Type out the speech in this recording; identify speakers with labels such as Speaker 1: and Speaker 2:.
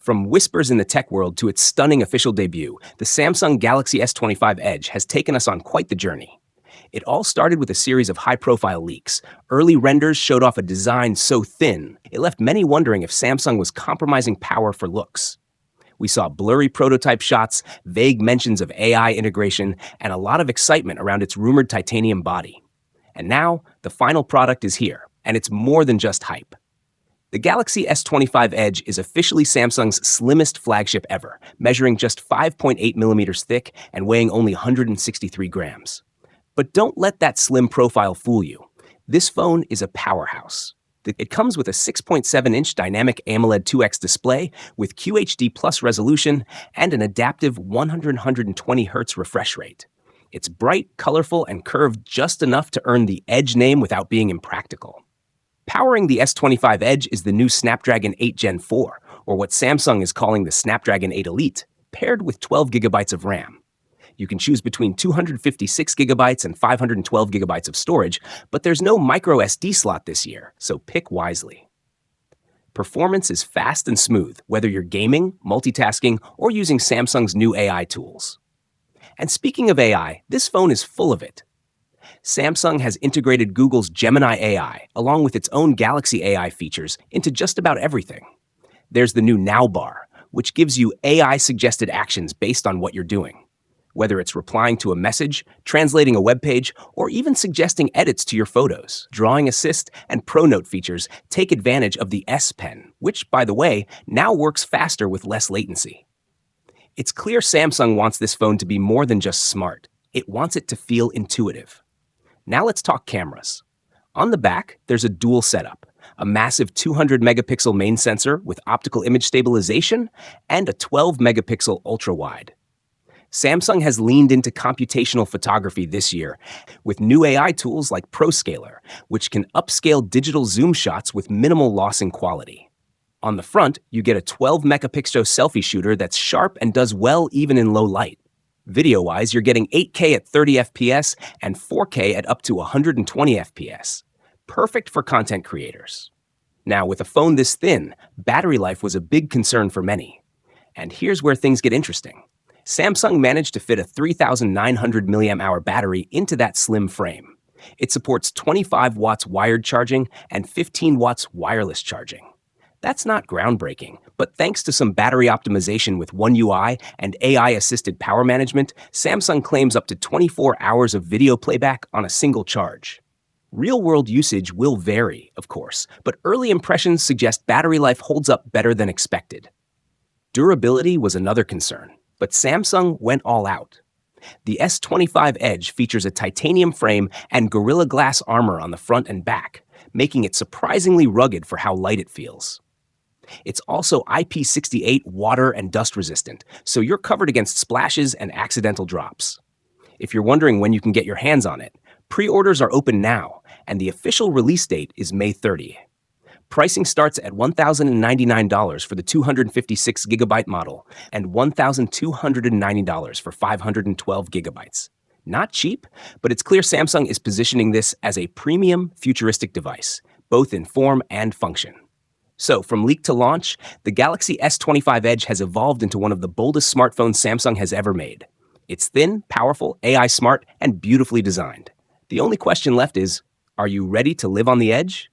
Speaker 1: From whispers in the tech world to its stunning official debut, the Samsung Galaxy S25 Edge has taken us on quite the journey. It all started with a series of high-profile leaks. Early renders showed off a design so thin, it left many wondering if Samsung was compromising power for looks. We saw blurry prototype shots, vague mentions of AI integration, and a lot of excitement around its rumored titanium body. And now, the final product is here, and it's more than just hype. The Galaxy S25 Edge is officially Samsung's slimmest flagship ever, measuring just 5.8 millimeters thick and weighing only 163 grams. But don't let that slim profile fool you. This phone is a powerhouse. It comes with a 6.7-inch dynamic AMOLED 2X display with QHD Plus resolution and an adaptive 120 Hz refresh rate. It's bright, colorful, and curved just enough to earn the Edge name without being impractical. Powering the S25 Edge is the new Snapdragon 8 Gen 4, or what Samsung is calling the Snapdragon 8 Elite, paired with 12 gigabytes of RAM. You can choose between 256 gigabytes and 512 gigabytes of storage, but there's no micro SD slot this year, so pick wisely. Performance is fast and smooth, whether you're gaming, multitasking, or using Samsung's new AI tools. And speaking of AI, this phone is full of it. Samsung has integrated Google's Gemini AI, along with its own Galaxy AI features, into just about everything. There's the new Now bar, which gives you AI-suggested actions based on what you're doing. Whether it's replying to a message, translating a web page, or even suggesting edits to your photos, Drawing Assist and ProNote features take advantage of the S Pen, which, by the way, now works faster with less latency. It's clear Samsung wants this phone to be more than just smart. It wants it to feel intuitive. Now let's talk cameras. On the back, there's a dual setup, a massive 200-megapixel main sensor with optical image stabilization and a 12-megapixel ultra-wide. Samsung has leaned into computational photography this year with new AI tools like ProScaler, which can upscale digital zoom shots with minimal loss in quality. On the front, you get a 12-megapixel selfie shooter that's sharp and does well even in low light. Video-wise, you're getting 8K at 30 FPS and 4K at up to 120 FPS. Perfect for content creators. Now, with a phone this thin, battery life was a big concern for many. And here's where things get interesting. Samsung managed to fit a 3,900 mAh battery into that slim frame. It supports 25 watts wired charging and 15 watts wireless charging. That's not groundbreaking, but thanks to some battery optimization with One UI and AI-assisted power management, Samsung claims up to 24 hours of video playback on a single charge. Real-world usage will vary, of course, but early impressions suggest battery life holds up better than expected. Durability was another concern, but Samsung went all out. The S25 Edge features a titanium frame and Gorilla Glass armor on the front and back, making it surprisingly rugged for how light it feels. It's also IP68 water and dust resistant, so you're covered against splashes and accidental drops. If you're wondering when you can get your hands on it, pre-orders are open now, and the official release date is May 30. Pricing starts at $1,099 for the 256-gigabyte model and $1,290 for 512 gigabytes. Not cheap, but it's clear Samsung is positioning this as a premium, futuristic device, both in form and function. So, from leak to launch, the Galaxy S25 Edge has evolved into one of the boldest smartphones Samsung has ever made. It's thin, powerful, AI smart, and beautifully designed. The only question left is, are you ready to live on the edge?